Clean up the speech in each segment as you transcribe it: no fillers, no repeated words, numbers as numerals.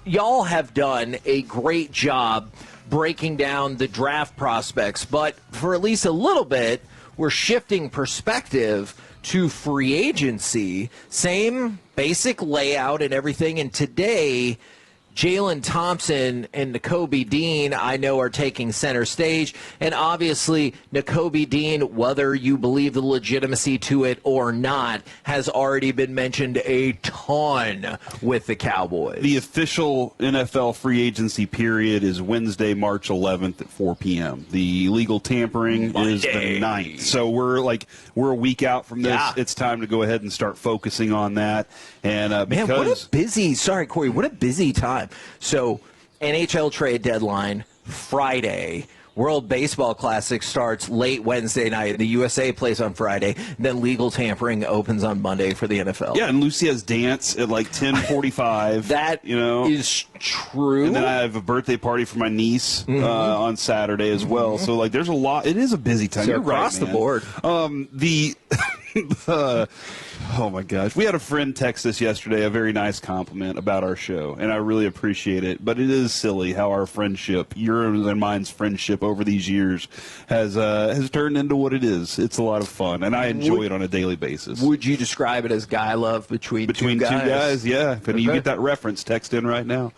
y'all have done a great job breaking down the draft prospects, but for at least a little bit, we're shifting perspective to free agency. Same basic layout and everything, and today Jalen Thompson and Nakobe Dean, I know, are taking center stage. And obviously, Nakobe Dean, whether you believe the legitimacy to it or not, has already been mentioned a ton with the Cowboys. The official NFL free agency period is Wednesday, March 11th at 4 p.m. The legal tampering is the 9th. So we're a week out from this. Yeah. It's time to go ahead and start focusing on that. And man, what a busy, sorry, Corey, what a busy time. So NHL trade deadline Friday. World Baseball Classic starts late Wednesday night. The USA plays on Friday. Then legal tampering opens on Monday for the NFL. Yeah, and Lucia's dance at like 10:45. That is true. And then I have a birthday party for my niece on Saturday as well. So like, there's a lot. It is a busy time. So You're across right, the board. Oh, my gosh. We had a friend text us yesterday, a very nice compliment about our show, and I really appreciate it. But it is silly how our friendship, yours and mine's friendship over these years, has turned into what it is. It's a lot of fun, and I enjoy it on a daily basis. Would you describe it as guy love between two guys? Two guys, yeah. If you get that reference, text in right now.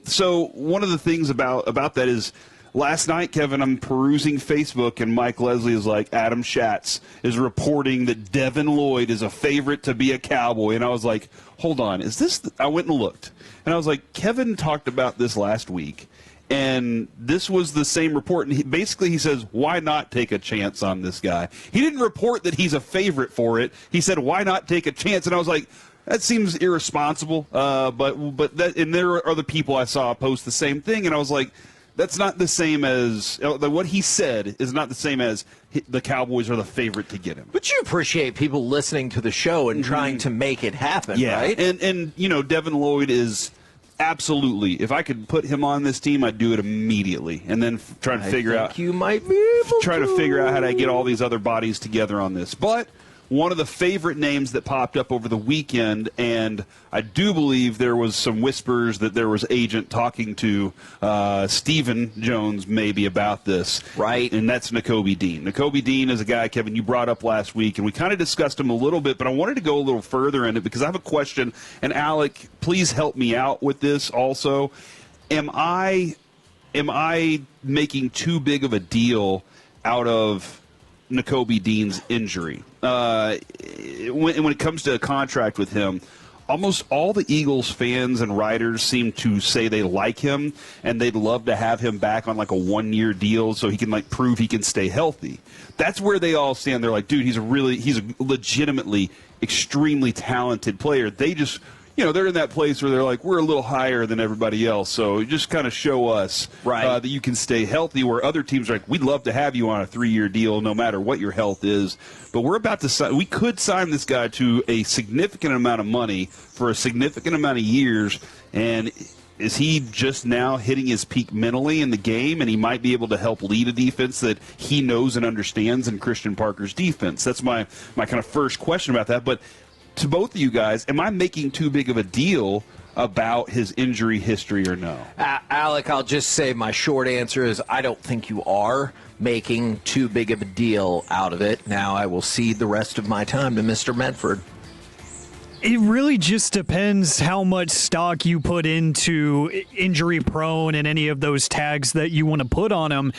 So one of the things about that is, last night, Kevin, I'm perusing Facebook, and Mike Leslie is like, Adam Schatz is reporting that Devin Lloyd is a favorite to be a Cowboy. And I was like, hold on, is this – I went and looked. And I was like, Kevin talked about this last week, and this was the same report. And he says, why not take a chance on this guy? He didn't report that he's a favorite for it. He said, why not take a chance? And I was like, that seems irresponsible. But there are other people I saw post the same thing, and I was like, that's not the same as what he said is not the same as the Cowboys are the favorite to get him. But you appreciate people listening to the show and trying to make it happen, right? And Devin Lloyd is absolutely. If I could put him on this team, I'd do it immediately. And then try to figure out how to get all these other bodies together on this. But one of the favorite names that popped up over the weekend, and I do believe there was some whispers that there was agent talking to Stephen Jones maybe about this. Right. And that's Nakobe Dean. Nakobe Dean is a guy, Kevin, you brought up last week, and we kind of discussed him a little bit, but I wanted to go a little further in it because I have a question, and Alec, please help me out with this also. Am I making too big of a deal out of Nakobe Dean's injury? When it comes to a contract with him, almost all the Eagles fans and writers seem to say they like him and they'd love to have him back on like a one-year deal so he can like prove he can stay healthy. That's where they all stand. They're like, dude, he's a legitimately extremely talented player. They just, they're in that place where they're like, we're a little higher than everybody else, so just kind of show us that you can stay healthy, where other teams are like, we'd love to have you on a 3-year deal no matter what your health is. But we're about to sign – we could sign this guy to a significant amount of money for a significant amount of years, and is he just now hitting his peak mentally in the game, and he might be able to help lead a defense that he knows and understands in Christian Parker's defense? That's my kind of first question about that. But to both of you guys, am I making too big of a deal about his injury history or no? Alec, I'll just say my short answer is I don't think you are making too big of a deal out of it. Now I will cede the rest of my time to Mr. Medford. It really just depends how much stock you put into injury prone and any of those tags that you want to put on him.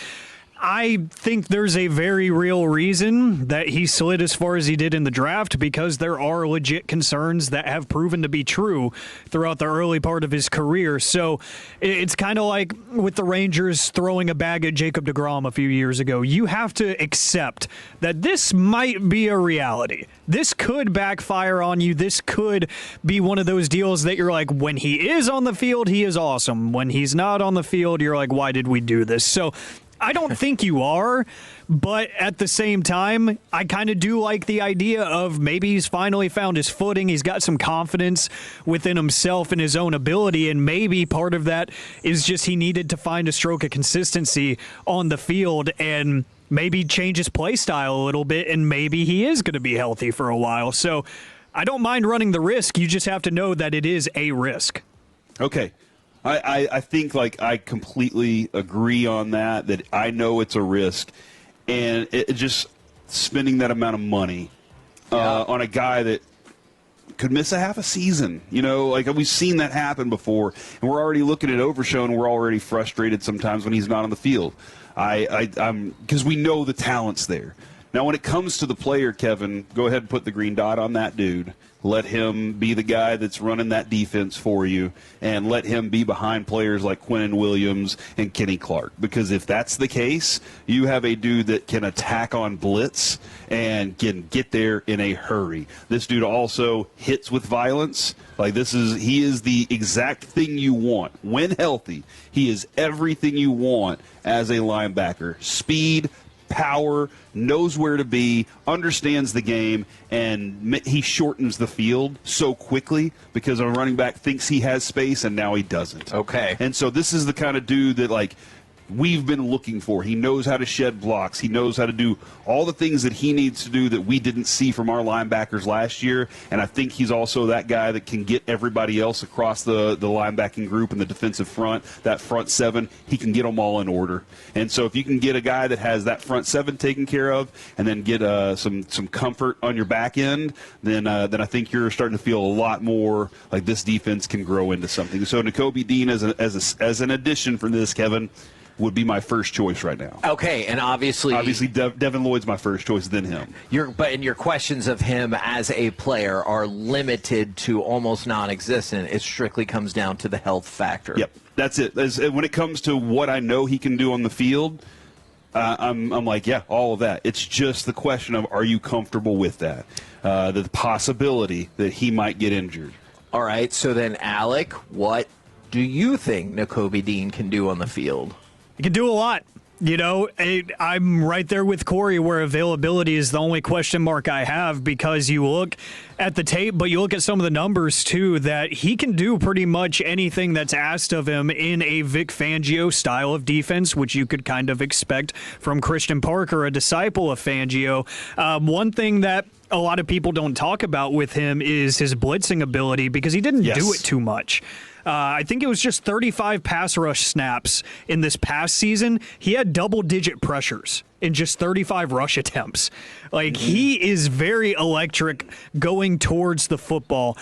I think there's a very real reason that he slid as far as he did in the draft, because there are legit concerns that have proven to be true throughout the early part of his career. So it's kind of like with the Rangers throwing a bag at Jacob deGrom a few years ago. You have to accept that this might be a reality. This could backfire on you. This could be one of those deals that you're like, when he is on the field, he is awesome. When he's not on the field, you're like, why did we do this? So I don't think you are, but at the same time, I kind of do like the idea of maybe he's finally found his footing. He's got some confidence within himself and his own ability, and maybe part of that is just he needed to find a stroke of consistency on the field and maybe change his play style a little bit, and maybe he is going to be healthy for a while. So I don't mind running the risk. You just have to know that it is a risk. Okay. I think, like, I completely agree on that I know it's a risk. And it just spending that amount of money on a guy that could miss a half a season. You know, like, we've seen that happen before. And we're already looking at Overshown, and we're already frustrated sometimes when he's not on the field. Because we know the talent's there. Now, when it comes to the player, Kevin, go ahead and put the green dot on that dude. Let him be the guy that's running that defense for you, and let him be behind players like Quinnen Williams and Kenny Clark. Because if that's the case, you have a dude that can attack on blitz and can get there in a hurry. This dude also hits with violence. Like, he is the exact thing you want. When healthy, he is everything you want as a linebacker. Speed, power, knows where to be, understands the game, and he shortens the field so quickly because a running back thinks he has space, and now he doesn't. Okay. And so this is the kind of dude that, like, we've been looking for. He knows how to shed blocks. He knows how to do all the things that he needs to do that we didn't see from our linebackers last year. And I think he's also that guy that can get everybody else across the linebacking group and the defensive front, that front seven. He can get them all in order. And so if you can get a guy that has that front seven taken care of and then get some comfort on your back end, then I think you're starting to feel a lot more like this defense can grow into something. So Nakobe Dean as an addition for this, Kevin, would be my first choice right now. Okay, and obviously Devin Lloyd's my first choice, then him. Your questions of him as a player are limited to almost non-existent. It strictly comes down to the health factor. Yep, that's it. When it comes to what I know he can do on the field, I'm like, yeah, all of that. It's just the question of, are you comfortable with that? The possibility that he might get injured. All right, so then, Alec, what do you think Nakobe Dean can do on the field? You can do a lot. You know, I'm right there with Corey where availability is the only question mark I have, because you look at the tape, but you look at some of the numbers too, that he can do pretty much anything that's asked of him in a Vic Fangio style of defense, which you could kind of expect from Christian Parker, a disciple of Fangio. One thing that a lot of people don't talk about with him is his blitzing ability, because he didn't do it too much. I think it was just 35 pass rush snaps in this past season. He had double-digit pressures in just 35 rush attempts. Like, he is very electric going towards the football.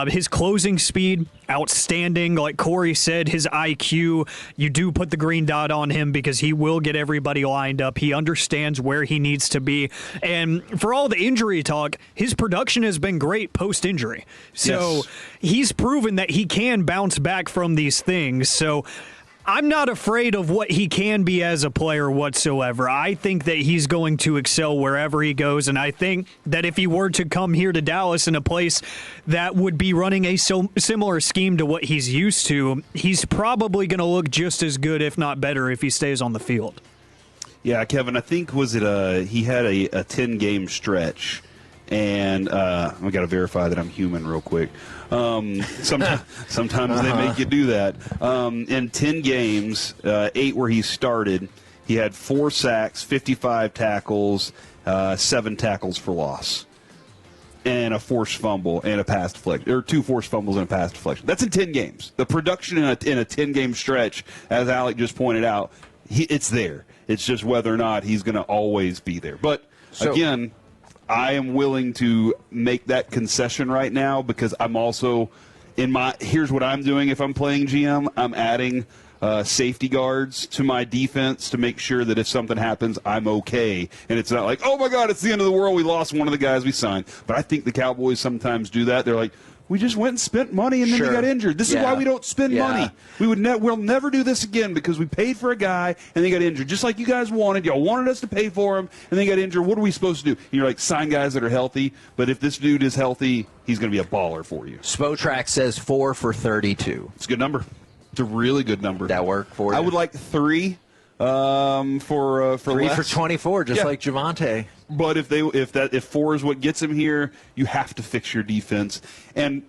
His closing speed, outstanding. Like Corey said, his IQ, you do put the green dot on him because he will get everybody lined up. He understands where he needs to be. And for all the injury talk, his production has been great post-injury. So he's proven that he can bounce back from these things. So I'm not afraid of what he can be as a player whatsoever. I think that he's going to excel wherever he goes, and I think that if he were to come here to Dallas in a place that would be running a similar scheme to what he's used to, he's probably going to look just as good, if not better, if he stays on the field. Yeah, Kevin, I think he had a 10-game stretch, and I got to verify that I'm human real quick. Sometimes they make you do that. In 10 games, 8 where he started, he had 4 sacks, 55 tackles, 7 tackles for loss, and a forced fumble and a pass deflection, or 2 forced fumbles and a pass deflection. That's in 10 games. The production in a 10-game stretch, as Alec just pointed out, it's there. It's just whether or not he's going to always be there. But again, I am willing to make that concession right now, because I'm also here's what I'm doing if I'm playing GM. I'm adding safety guards to my defense to make sure that if something happens, I'm okay. And it's not like, oh, my God, it's the end of the world. We lost one of the guys we signed. But I think the Cowboys sometimes do that. They're like, we just went and spent money, and then they got injured. This is why we don't spend money. We'll never do this again, because we paid for a guy and they got injured. Just like you guys wanted. Y'all wanted us to pay for him, and they got injured. What are we supposed to do? And you're like, sign guys that are healthy. But if this dude is healthy, he's going to be a baller for you. Spotrac says 4 for 32. It's a good number. It's a really good number. That work for you? I would like 3 for 3 less. for 24, just like Javonte. But if 4 is what gets him here, you have to fix your defense. And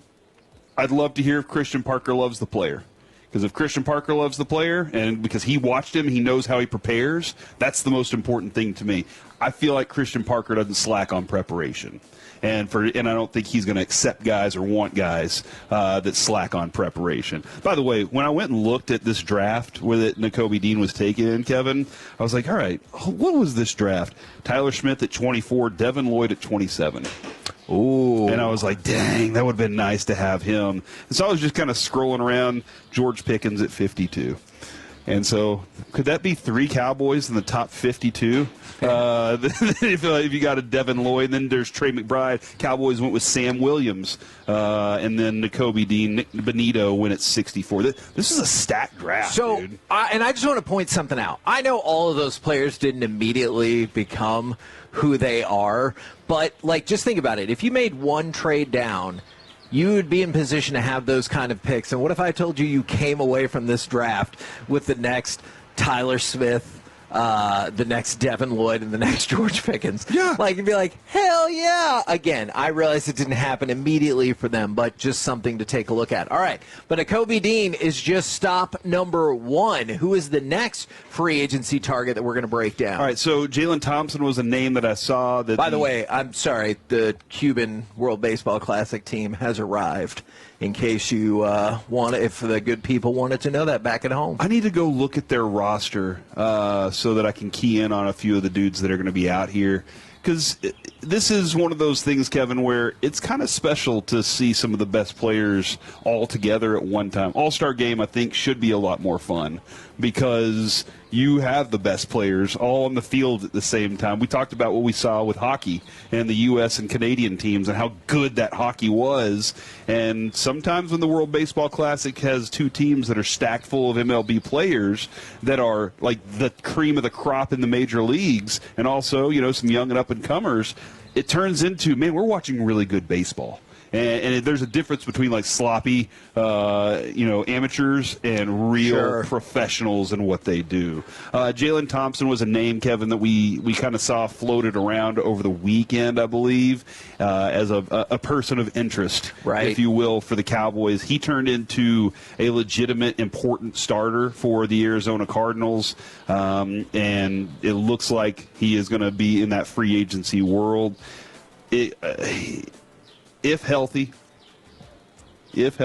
I'd love to hear if Christian Parker loves the player, Because if Christian Parker loves the player, and because he watched him, he knows how he prepares, that's the most important thing to me. I feel like Christian Parker doesn't slack on preparation. And I don't think he's going to accept guys or want guys that slack on preparation. By the way, when I went and looked at this draft where Nakobe Dean was taken, Kevin, I was like, all right, what was this draft? Tyler Smith at 24, Devin Lloyd at 27. Ooh. And I was like, dang, that would have been nice to have him. And so I was just kind of scrolling around, George Pickens at 52. And so could that be 3 Cowboys in the top 52? If you got a Devin Lloyd, then there's Trey McBride. Cowboys went with Sam Williams. And then Nakobe Dean, Nick Benito went at 64. This is a stacked draft, dude. And I just want to point something out. I know all of those players didn't immediately become who they are. But, just think about it. If you made one trade down, you would be in position to have those kind of picks. And what if I told you came away from this draft with the next Tyler Smith, the next Devin Lloyd, and the next George Pickens? Yeah. You'd be like, hell yeah. Again, I realize it didn't happen immediately for them, but just something to take a look at. All right. But Nakobe Dean is just stop number 1. Who is the next free agency target that we're going to break down? All right, so Jalen Thompson was a name that I saw. By the way, I'm sorry, the Cuban World Baseball Classic team has arrived. In case you if the good people wanted to know that back at home. I need to go look at their roster so that I can key in on a few of the dudes that are going to be out here. Because this is one of those things, Kevin, where it's kind of special to see some of the best players all together at one time. All-Star Game, I think, should be a lot more fun because you have the best players all on the field at the same time. We talked about what we saw with hockey and the U.S. and Canadian teams and how good that hockey was. And sometimes when the World Baseball Classic has 2 teams that are stacked full of MLB players that are like the cream of the crop in the major leagues and also, some young and up-and-comers, it turns into, man, we're watching really good baseball. And there's a difference between sloppy, amateurs and real professionals in what they do. Jalen Thompson was a name, Kevin, that we kind of saw floated around over the weekend, I believe, as a person of interest, if you will, for the Cowboys. He turned into a legitimate, important starter for the Arizona Cardinals, and it looks like he is going to be in that free agency world. If healthy, he's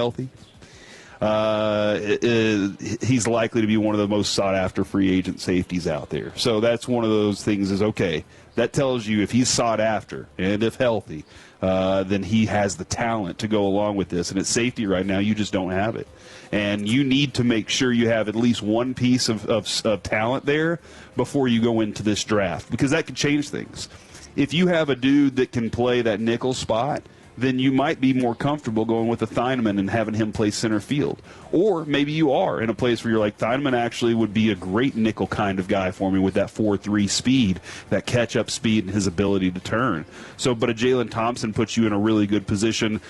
likely to be one of the most sought-after free agent safeties out there. So that's one of those things is, okay, that tells you if he's sought after and if healthy, then he has the talent to go along with this. And at safety right now, you just don't have it. And you need to make sure you have at least one piece of talent there before you go into this draft because that could change things. If you have a dude that can play that nickel spot, then you might be more comfortable going with a Thieneman and having him play center field. Or maybe you are in a place where you're like, Thieneman actually would be a great nickel kind of guy for me with that 4.3 speed, that catch-up speed and his ability to turn. But a Jalen Thompson puts you in a really good position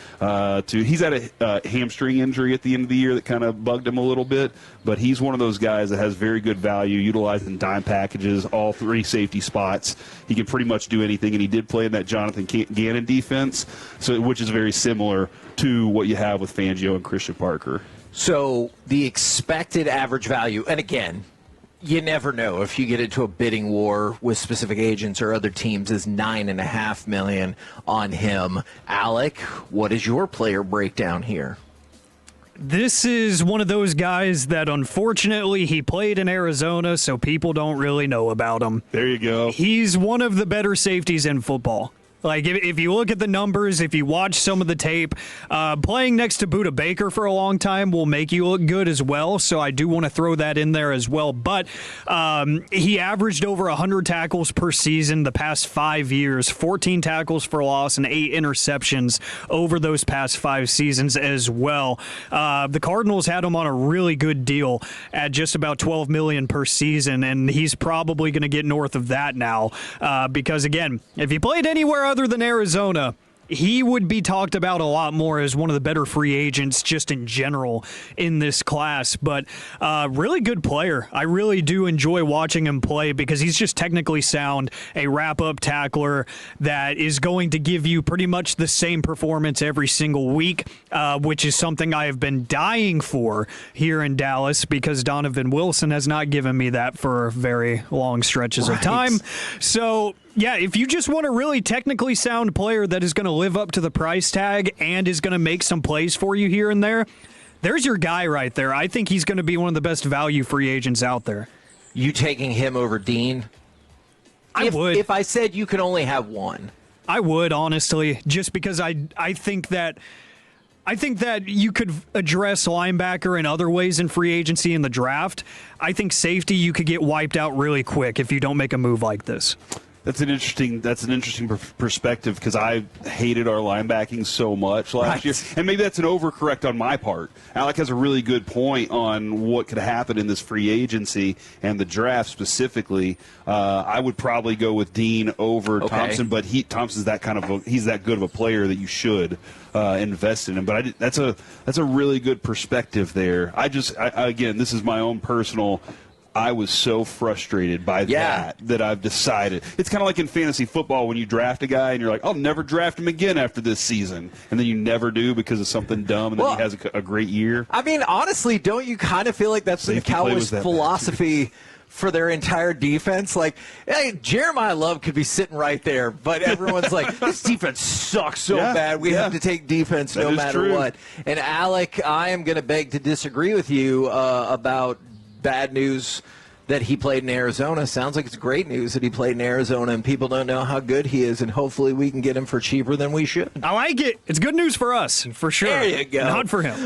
he's had a hamstring injury at the end of the year that kind of bugged him a little bit, but he's one of those guys that has very good value, utilizing dime packages, all 3 safety spots. He can pretty much do anything, and he did play in that Jonathan Gannon defense, which is very similar to what you have with Fangio and Christian Parker. So the expected average value, and again, you never know if you get into a bidding war with specific agents or other teams, is $9.5 million on him. Alec, what is your player breakdown here? This is one of those guys that unfortunately he played in Arizona, so people don't really know about him. There you go. He's one of the better safeties in football. If you look at the numbers, if you watch some of the tape, playing next to Budda Baker for a long time will make you look good as well, so I do want to throw that in there as well. But he averaged over 100 tackles per season the past 5 years, 14 tackles for loss and 8 interceptions over those past 5 seasons as well. The Cardinals had him on a really good deal at just about $12 million per season, and he's probably going to get north of that now because, again, if he played anywhere other than Arizona, he would be talked about a lot more as one of the better free agents just in general in this class. But really good player. I really do enjoy watching him play because he's just technically sound, a wrap-up tackler that is going to give you pretty much the same performance every single week, which is something I have been dying for here in Dallas because Donovan Wilson has not given me that for very long stretches of time. So, yeah, if you just want a really technically sound player that is going to live up to the price tag and is going to make some plays for you here and there, there's your guy right there. I think he's going to be one of the best value free agents out there. You taking him over Dean? I would. If I said you could only have one. I would, honestly, just because I think that you could address linebacker in other ways in free agency in the draft. I think safety you could get wiped out really quick if you don't make a move like this. That's an interesting perspective because I hated our linebacking so much last year. And maybe that's an overcorrect on my part. Alec has a really good point on what could happen in this free agency and the draft specifically. I would probably go with Dean over Thompson, but Thompson's he's that good of a player that you should invest in him. But that's a really good perspective there. Again, this is my own personal. I was so frustrated by that I've decided. It's kind of like in fantasy football when you draft a guy and you're like, I'll never draft him again after this season. And then you never do because of something dumb and then he has a great year. I mean, honestly, don't you kind of feel like that's the Cowboys' philosophy for their entire defense? Like, hey, Jeremiah Love could be sitting right there, but everyone's like, this defense sucks so bad. We have to take defense no matter what. And, Alec, I am going to beg to disagree with you about bad news that he played in Arizona. Sounds like it's great news that he played in Arizona and people don't know how good he is, and hopefully we can get him for cheaper than we should. I like it. It's good news for us, for sure. There you go. Not for him.